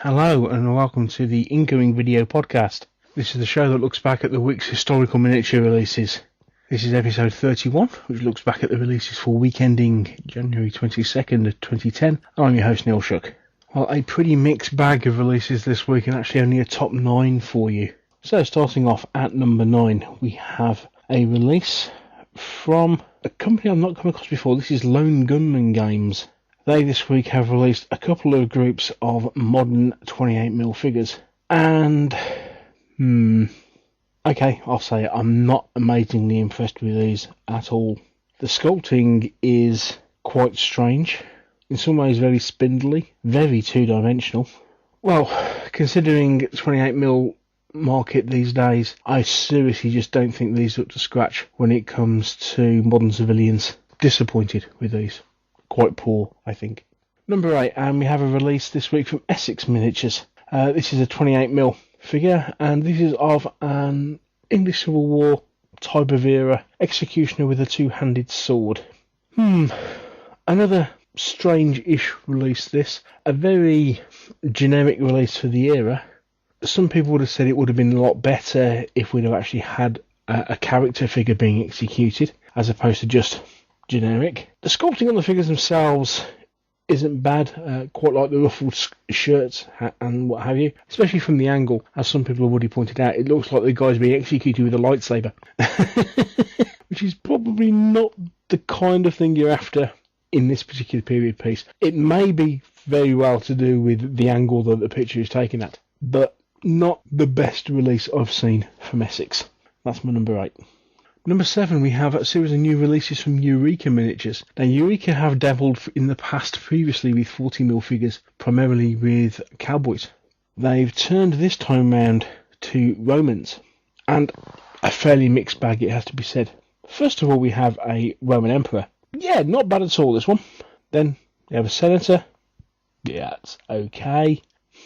Hello and welcome to the incoming video podcast. This is the show that looks back at the week's historical miniature releases. This is episode 31, which looks back at the releases for week ending January 22nd of 2010. I'm your host Neil Shook. Well, a pretty mixed bag of releases this week and actually only a top 9 for you. So starting off at number 9, we have a release from a company I've not come across before. This is Lone Gunman Games. They this week have released a couple of groups of modern 28mm figures. And, okay, I'll say it, I'm not amazingly impressed with these at all. The sculpting is quite strange. In some ways very spindly, very two-dimensional. Well, considering 28mm market these days, I seriously just don't think these look to scratch when it comes to modern civilians. Disappointed with these. Quite poor, I think. Number 8, and we have a release this week from Essex Miniatures. This is a 28mm figure, and this is of an English Civil War type of era executioner with a two-handed sword. Another strange-ish release this. A very generic release for the era. Some people would have said it would have been a lot better if we'd have actually had a character figure being executed, as opposed to just generic. The sculpting on the figures themselves isn't bad, quite like the ruffled shirts and what have you, especially from the angle. As some people have already pointed out, it looks like the guy's being executed with a lightsaber, which is probably not the kind of thing you're after in this particular period piece. It may be very well to do with the angle that the picture is taken at, but not the best release I've seen from Essex. That's my number 8. Number 7, we have a series of new releases from Eureka Miniatures. Now, Eureka have dabbled in the past previously with 40mm figures, primarily with cowboys. They've turned this time round to Romans, and a fairly mixed bag, it has to be said. First of all, we have a Roman Emperor. Yeah, not bad at all, this one. Then we have a Senator. Yeah, it's okay.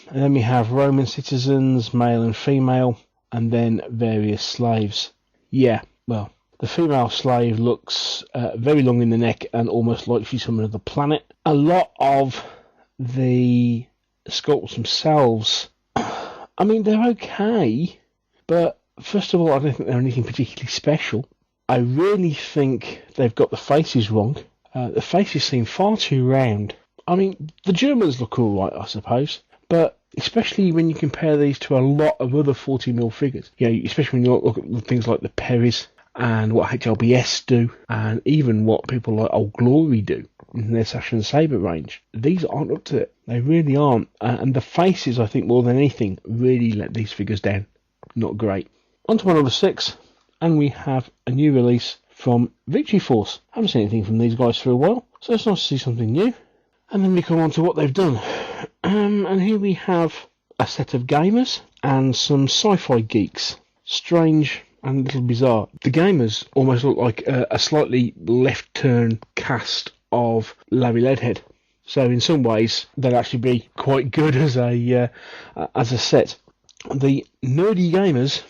And then we have Roman citizens, male and female, and then various slaves. Yeah. Well, the female slave looks very long in the neck and almost like she's from another planet. A lot of the sculpts themselves, I mean, they're okay, but first of all, I don't think they're anything particularly special. I really think they've got the faces wrong. The faces seem far too round. I mean, the Germans look alright, I suppose, but especially when you compare these to a lot of other 40mm figures, especially when you look at things like the Perrys, and what HLBS do, and even what people like Old Glory do in their Sash and Sabre range. These aren't up to it. They really aren't. And the faces, I think, more than anything, really let these figures down. Not great. On to my number 6, and we have a new release from Victory Force. Haven't seen anything from these guys for a while, so it's nice to see something new. And then we come on to what they've done. And here we have a set of gamers and some sci-fi geeks. Strange and a little bizarre. The gamers almost look like a slightly left turn cast of Larry Leadhead. So in some ways they'd actually be quite good as a set. The nerdy gamers,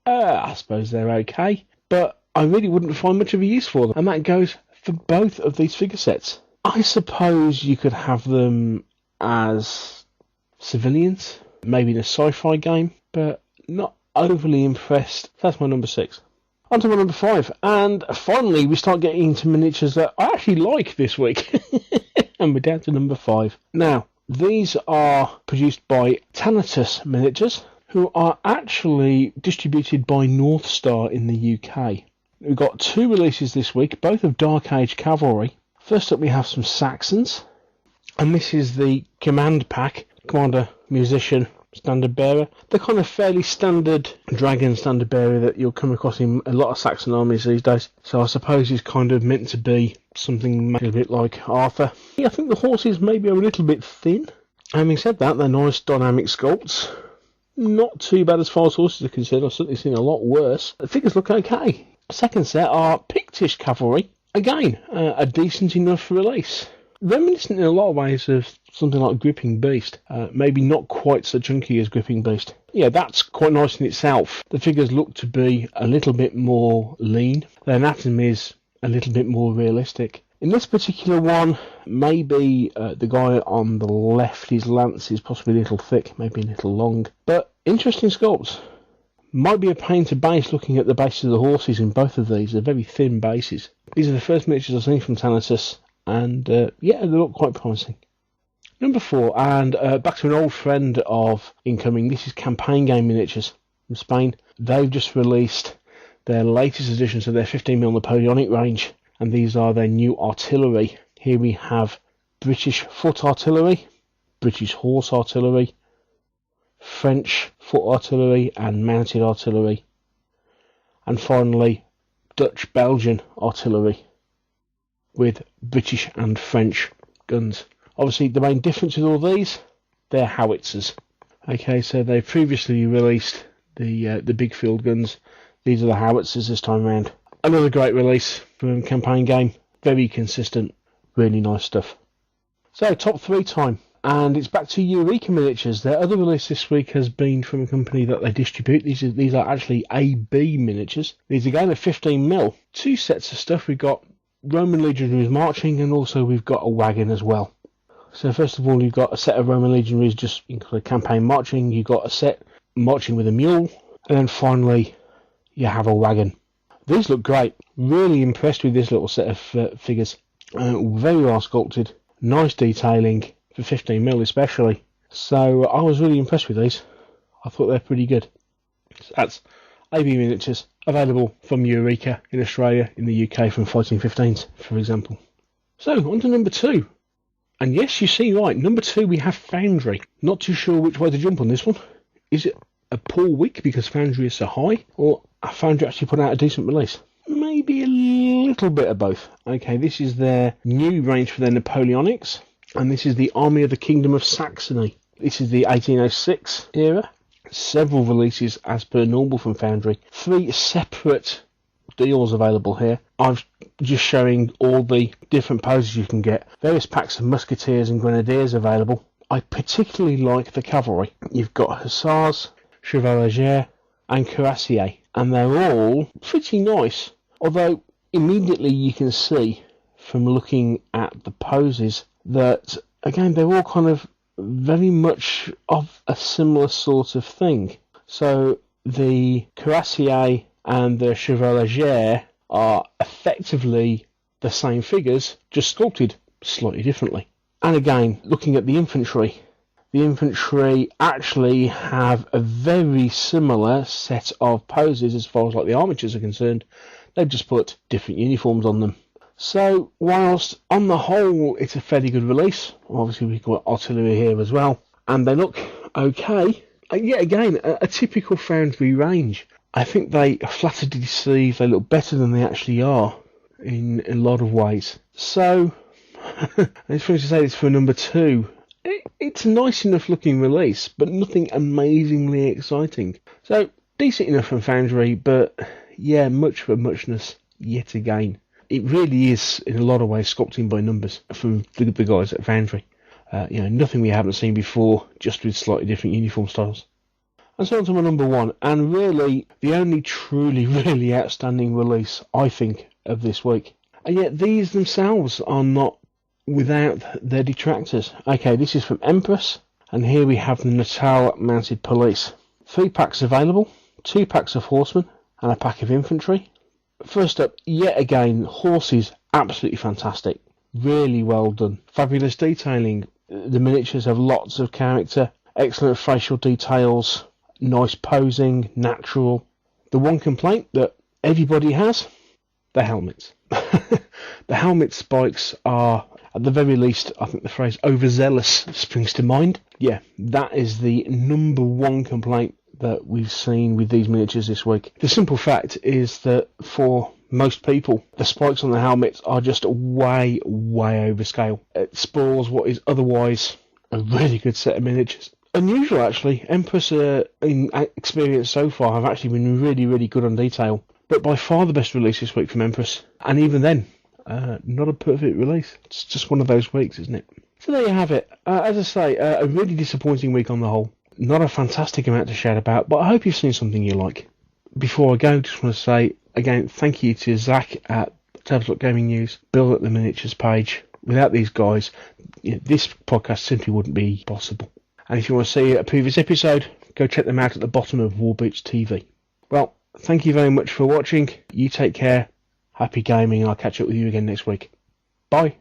I suppose they're okay, but I really wouldn't find much of a use for them. And that goes for both of these figure sets. I suppose you could have them as civilians, maybe in a sci-fi game, but not overly impressed. That's my number 6. On to my number 5, and finally we start getting into miniatures that I actually like this week. And we're down to number 5. Now, these are produced by Thanatos Miniatures, who are actually distributed by North Star in the UK. We've got 2 releases this week, both of Dark Age cavalry. First up we have some Saxons, and this is the command pack, commander, musician, standard bearer. The kind of fairly standard dragon standard bearer that you'll come across in a lot of Saxon armies these days. So I suppose it's kind of meant to be something maybe a bit like Arthur. Yeah, I think the horses maybe are a little bit thin. Having said that, they're nice dynamic sculpts. Not too bad as far as horses are concerned. I've certainly seen a lot worse. The figures look okay. Second set are Pictish cavalry. Again, a decent enough release. Reminiscent in a lot of ways of something like Gripping Beast. Maybe not quite so chunky as Gripping Beast. Yeah, that's quite nice in itself. The figures look to be a little bit more lean. Their anatomy is a little bit more realistic. In this particular one, maybe the guy on the left, his lance is possibly a little thick, maybe a little long, but interesting sculpts. Might be a pain to base looking at the bases of the horses in both of these. They're very thin bases. These are the first miniatures I've seen from Thanatos, and yeah, they look quite promising. Number 4, and back to an old friend of Incoming, this is Campaign Game Miniatures from Spain. They've just released their latest editions of their 15mm Napoleonic range, and these are their new artillery. Here we have British foot artillery, British horse artillery, French foot artillery and mounted artillery, and finally Dutch-Belgian artillery with British and French guns. Obviously the main difference with all these, they're howitzers. Okay, so they previously released the big field guns. These are the howitzers this time around. Another great release from Campaign Game. Very consistent, really nice stuff. So, top 3 time. And it's back to Eureka Miniatures. Their other release this week has been from a company that they distribute. These are actually AB Miniatures. These again are 15mm. 2 sets of stuff. We've got Roman legionaries marching, and also we've got a wagon as well. So first of all, you've got a set of Roman legionaries just include campaign marching. You've got a set marching with a mule, and then finally you have a wagon. These look great. Really impressed with this little set of figures. Very well sculpted. Nice detailing for 15mm especially. So I was really impressed with these. I thought they're pretty good. So that's AB Miniatures, available from Eureka in Australia, in the UK from Fighting 15s, for example. So on to number 2. And yes, you see right, number 2 we have Foundry. Not too sure which way to jump on this one. Is it a poor week because Foundry is so high, or Foundry actually put out a decent release? Maybe a little bit of both. Okay, this is their new range for their Napoleonics, and this is the Army of the Kingdom of Saxony. This is the 1806 era. Several releases as per normal from Foundry. 3 separate deals available here. I'm just showing all the different poses you can get. Various packs of musketeers and grenadiers available. I particularly like the cavalry. You've got hussars, chevaliers and cuirassiers, and they're all pretty nice. Although immediately you can see from looking at the poses that, again, they're all kind of very much of a similar sort of thing. So the cuirassier and the chevalier are effectively the same figures, just sculpted slightly differently. And again, looking at the infantry actually have a very similar set of poses as far as like the armatures are concerned. They've just put different uniforms on them. So whilst on the whole it's a fairly good release, obviously we've got artillery here as well, and they look okay. Yet again, a typical Foundry range. I think they flatter to deceive. They look better than they actually are in a lot of ways. So it's funny to say this for number 2. It's a nice enough looking release, but nothing amazingly exciting. So decent enough from Foundry, but yeah, much for muchness yet again. It really is in a lot of ways sculpting by numbers from the guys at Foundry. Nothing we haven't seen before, just with slightly different uniform styles. And so on to my number 1, and really the only truly, really outstanding release, I think, of this week. And yet these themselves are not without their detractors. Okay, this is from Empress, and here we have the Natal Mounted Police. 3 packs available, 2 packs of horsemen, and a pack of infantry. First up, yet again, horses, absolutely fantastic. Really well done. Fabulous detailing. The miniatures have lots of character, excellent facial details, nice posing, natural. The one complaint that everybody has, the helmets. The helmet spikes are, at the very least, I think the phrase overzealous springs to mind. Yeah, that is the number 1 complaint that we've seen with these miniatures this week. The simple fact is that for most people, the spikes on the helmets are just way, way overscale. It spoils what is otherwise a really good set of miniatures. Unusual, actually. Empress, in experience so far, have actually been really, really good on detail. But by far the best release this week from Empress. And even then, not a perfect release. It's just one of those weeks, isn't it? So there you have it. As I say, a really disappointing week on the whole. Not a fantastic amount to shout about, but I hope you've seen something you like. Before I go, just want to say, again, thank you to Zach at Tabletop Gaming News, build up the miniatures page. Without these guys, this podcast simply wouldn't be possible. And if you want to see a previous episode, go check them out at the bottom of Warboots TV. Well, thank you very much for watching. You take care. Happy gaming. I'll catch up with you again next week. Bye.